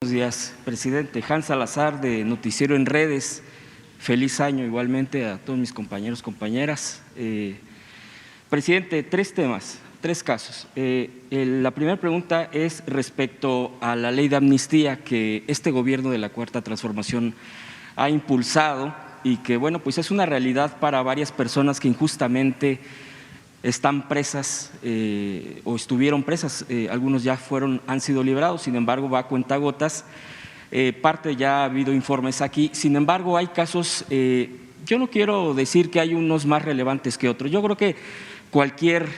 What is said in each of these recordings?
Buenos días, presidente. Hans Salazar, de Noticiero en Redes. Feliz año igualmente a todos mis compañeros, compañeras. Presidente, tres temas, tres casos. La primera pregunta es respecto a la ley de amnistía que este gobierno de la Cuarta Transformación ha impulsado y que, bueno, pues es una realidad para varias personas que injustamente están presas o estuvieron presas, algunos ya han sido liberados, sin embargo va a cuentagotas, parte ya ha habido informes aquí, sin embargo hay casos, yo no quiero decir que hay unos más relevantes que otros, yo creo que cualquier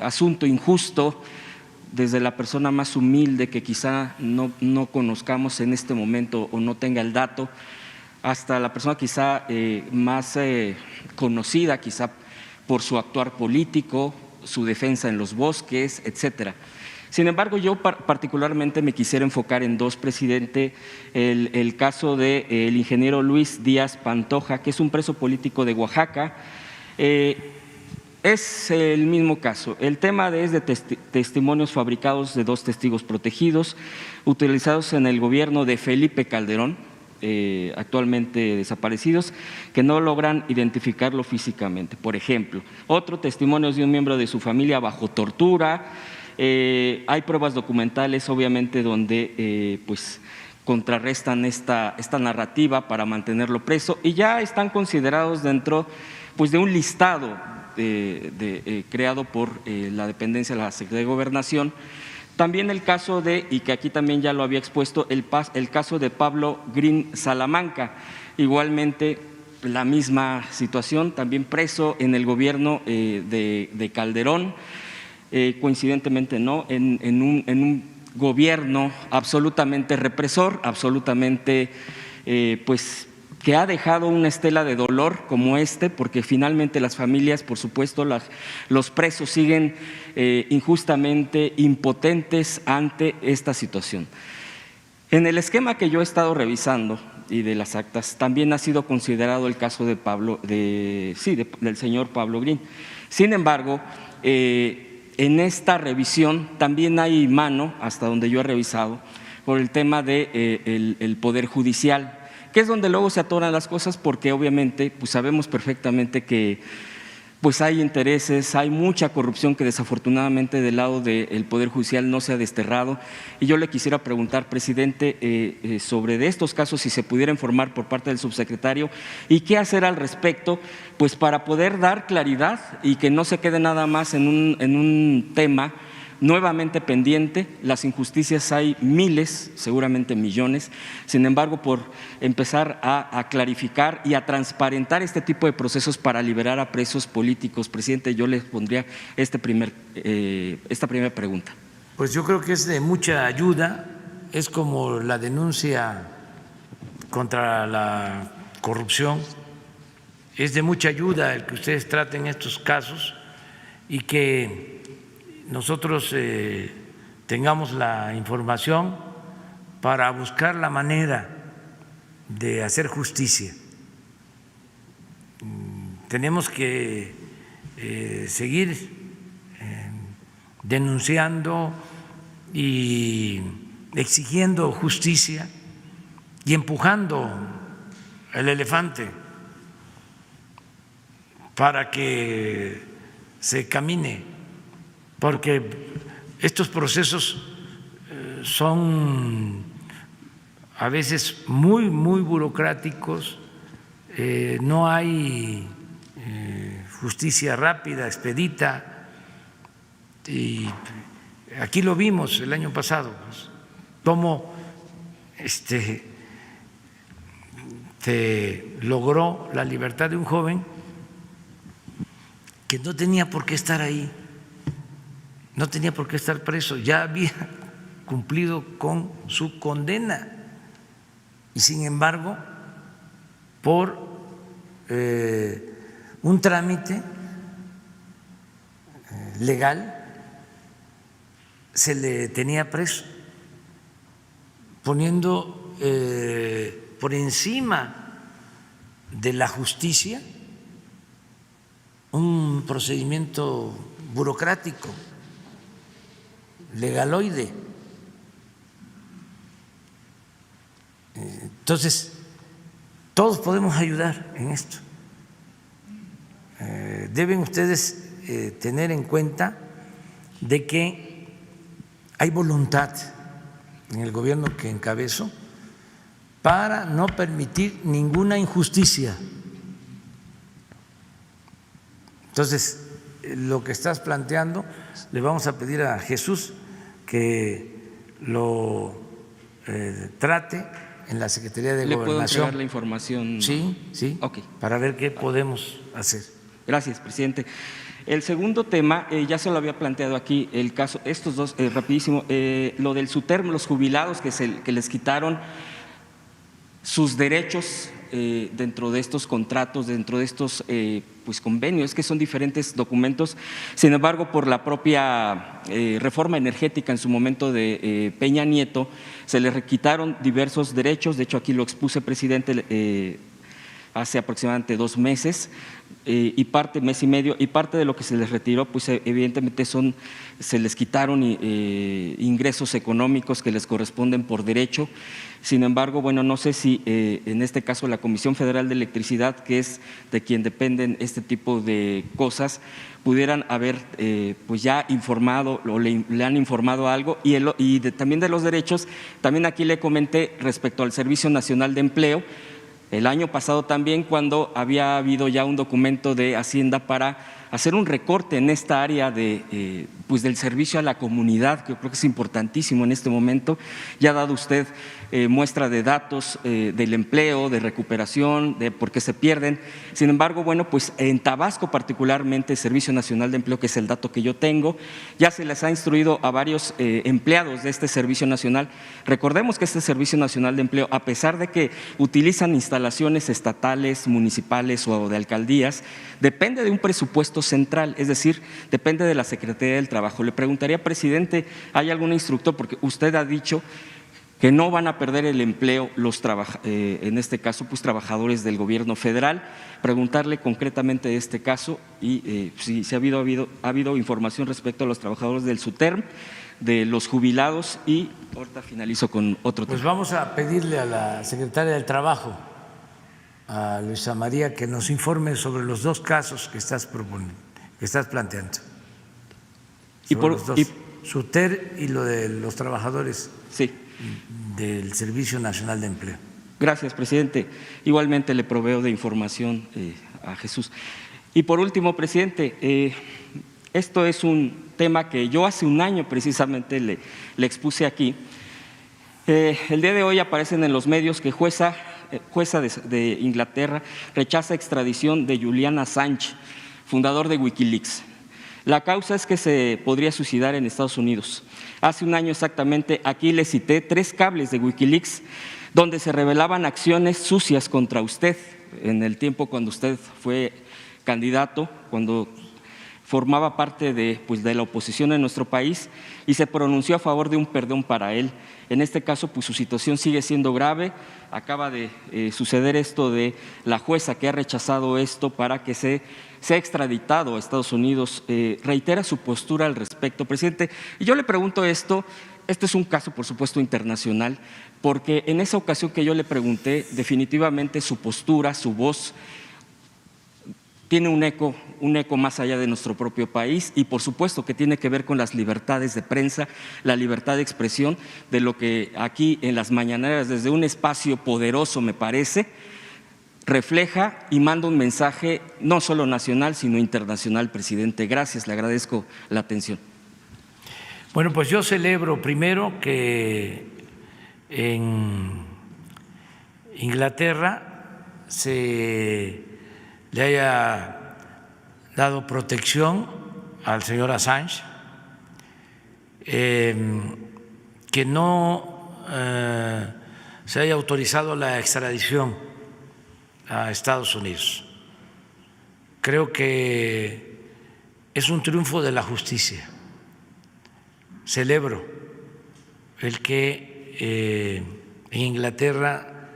asunto injusto, desde la persona más humilde que quizá no conozcamos en este momento o no tenga el dato, hasta la persona quizá más conocida, quizá por su actuar político, su defensa en los bosques, etcétera. Sin embargo, yo particularmente me quisiera enfocar en dos, presidente, el caso del ingeniero Luis Díaz Pantoja, que es un preso político de Oaxaca. Es el mismo caso. El tema es de testimonios fabricados de dos testigos protegidos, utilizados en el gobierno de Felipe Calderón, actualmente desaparecidos, que no logran identificarlo físicamente. Por ejemplo, otro testimonio es de un miembro de su familia bajo tortura. Hay pruebas documentales, obviamente, donde pues contrarrestan esta narrativa para mantenerlo preso y ya están considerados dentro pues de un listado creado por la dependencia de la Secretaría de Gobernación. También el caso y que aquí también ya lo había expuesto, el caso de Pablo Green Salamanca, igualmente la misma situación, también preso en el gobierno de Calderón, coincidentemente no, en un gobierno absolutamente represor, absolutamente pues que ha dejado una estela de dolor como porque finalmente las familias, por supuesto, los presos siguen injustamente impotentes ante esta situación. En el esquema que yo he estado revisando y de las actas, también ha sido considerado el caso del señor Pablo Green. Sin embargo, en esta revisión también hay mano, hasta donde yo he revisado, por el tema del Poder Judicial, que es donde luego se atoran las cosas, porque obviamente pues sabemos perfectamente que pues hay intereses, hay mucha corrupción que desafortunadamente del lado del Poder Judicial no se ha desterrado. Y yo le quisiera preguntar, presidente, sobre de estos casos, si se pudiera informar por parte del subsecretario y qué hacer al respecto, pues para poder dar claridad y que no se quede nada más en un tema nuevamente pendiente. Las injusticias hay miles, seguramente millones. Sin embargo, por empezar a clarificar y a transparentar este tipo de procesos para liberar a presos políticos, presidente, yo les pondría esta primera pregunta. Pues yo creo que es de mucha ayuda, es como la denuncia contra la corrupción, es de mucha ayuda el que ustedes traten estos casos y que nosotros tengamos la información para buscar la manera de hacer justicia. Tenemos que seguir denunciando y exigiendo justicia y empujando el elefante para que se camine, porque estos procesos son a veces muy burocráticos, no hay justicia rápida, expedita, y aquí lo vimos el año pasado, pues, cómo se logró la libertad de un joven que no tenía por qué estar ahí, no tenía por qué estar preso, ya había cumplido con su condena y sin embargo por un trámite legal se le tenía preso, poniendo por encima de la justicia un procedimiento burocrático, legaloide. Entonces, todos podemos ayudar en esto. Deben ustedes tener en cuenta de que hay voluntad en el gobierno que encabezo para no permitir ninguna injusticia. Entonces, lo que estás planteando, le vamos a pedir a Jesús que lo trate en la Secretaría de ¿Le puedo Gobernación. entregar la información? Sí, Ok. para ver qué podemos hacer. Gracias, presidente. El segundo tema, ya se lo había planteado aquí, el caso, estos dos, rapidísimo, lo del SUTERM, los jubilados que les quitaron sus derechos dentro de estos contratos, dentro de estos pues convenios, que son diferentes documentos. Sin embargo, por la propia reforma energética en su momento de Peña Nieto, se les quitaron diversos derechos. De hecho, aquí lo expuse, presidente, hace aproximadamente 2 meses. Y parte, mes y medio, y parte de lo que se les retiró, pues evidentemente se les quitaron ingresos económicos que les corresponden por derecho. Sin embargo, bueno, no sé si en este caso la Comisión Federal de Electricidad, que es de quien dependen este tipo de cosas, pudieran haber pues ya informado o le han informado algo, y también de los derechos. También aquí le comenté respecto al Servicio Nacional de Empleo. El año pasado también, cuando había habido ya un documento de Hacienda para hacer un recorte en esta área pues del servicio a la comunidad, que yo creo que es importantísimo en este momento. Ya ha dado usted muestra de datos del empleo, de recuperación, de por qué se pierden. Sin embargo, bueno, pues en Tabasco particularmente, el Servicio Nacional de Empleo, que es el dato que yo tengo, ya se les ha instruido a varios empleados de este Servicio Nacional. Recordemos que este Servicio Nacional de Empleo, a pesar de que utilizan instalaciones estatales, municipales o de alcaldías, depende de un presupuesto central, es decir, depende de la Secretaría del Trabajo. Le preguntaría, presidente, ¿hay algún instructor? Porque usted ha dicho que no van a perder el empleo en este caso, pues trabajadores del gobierno federal. Preguntarle concretamente de este caso y si ha habido información respecto a los trabajadores del SUTERM, de los jubilados, y ahorita finalizo con otro tema. Pues vamos a pedirle a la secretaria del Trabajo, a Luisa María, que nos informe sobre los 2 casos que estás planteando. SUTER y lo de los trabajadores sí. del Servicio Nacional de Empleo. Gracias, presidente. Igualmente le proveo de información a Jesús. Y por último, presidente, esto es un tema que yo hace un año precisamente le expuse aquí. El día de hoy aparecen en los medios que jueza de Inglaterra rechaza extradición de Julian Assange, fundador de Wikileaks. La causa es que se podría suicidar en Estados Unidos. Hace un año exactamente, aquí le cité 3 cables de Wikileaks donde se revelaban acciones sucias contra usted en el tiempo cuando usted fue candidato, cuando formaba parte de la oposición en nuestro país, y se pronunció a favor de un perdón para él. En este caso, pues su situación sigue siendo grave. Acaba de suceder esto de la jueza que ha rechazado esto para que sea extraditado a Estados Unidos. Reitera su postura al respecto, presidente. Y yo le pregunto esto es un caso, por supuesto, internacional, porque en esa ocasión que yo le pregunté, definitivamente su postura, su voz, tiene un eco más allá de nuestro propio país, y por supuesto que tiene que ver con las libertades de prensa, la libertad de expresión, de lo que aquí en las mañaneras, desde un espacio poderoso, me parece, refleja y manda un mensaje no solo nacional, sino internacional, presidente. Gracias, le agradezco la atención. Bueno, pues yo celebro primero que en Inglaterra se le haya dado protección al señor Assange, que no se haya autorizado la extradición a Estados Unidos. Creo que es un triunfo de la justicia. Celebro el que en Inglaterra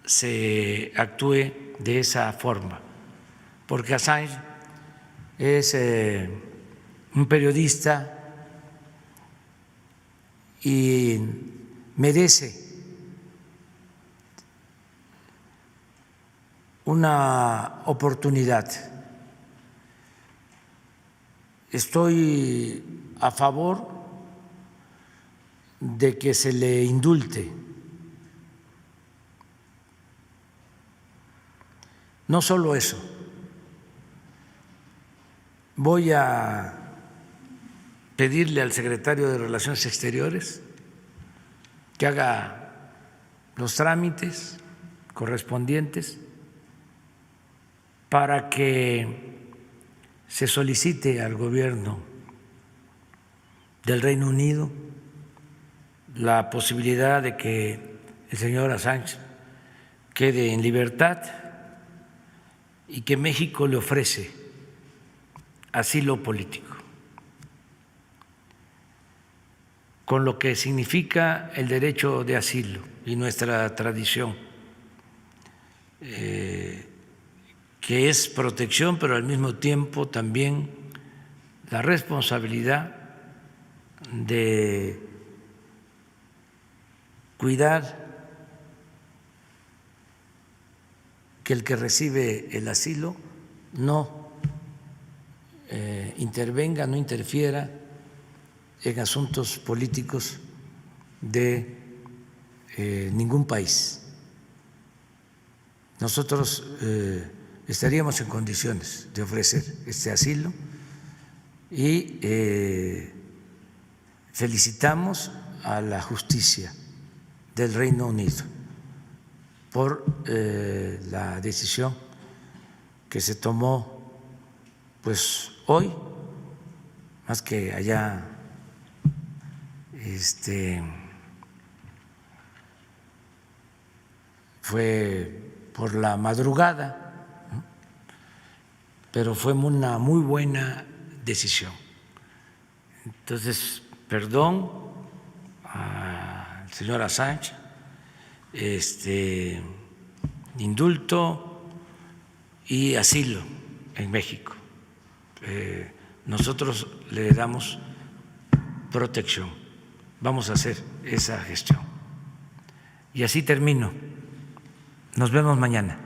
se actúe de esa forma, porque Assange es un periodista y merece una oportunidad. Estoy a favor de que se le indulte. No solo eso, voy a pedirle al secretario de Relaciones Exteriores que haga los trámites correspondientes para que se solicite al gobierno del Reino Unido la posibilidad de que el señor Assange quede en libertad y que México le ofrece asilo político, con lo que significa el derecho de asilo y nuestra tradición, que es protección, pero al mismo tiempo también la responsabilidad de cuidar que el que recibe el asilo no intervenga, no interfiera en asuntos políticos de ningún país. Nosotros estaríamos en condiciones de ofrecer este asilo y felicitamos a la justicia del Reino Unido por la decisión que se tomó pues hoy, más que allá fue por la madrugada, ¿no? Pero fue una muy buena decisión. Entonces, perdón al señor Assange, indulto y asilo en México. Nosotros le damos protección. Vamos a hacer esa gestión. Y así termino. Nos vemos mañana.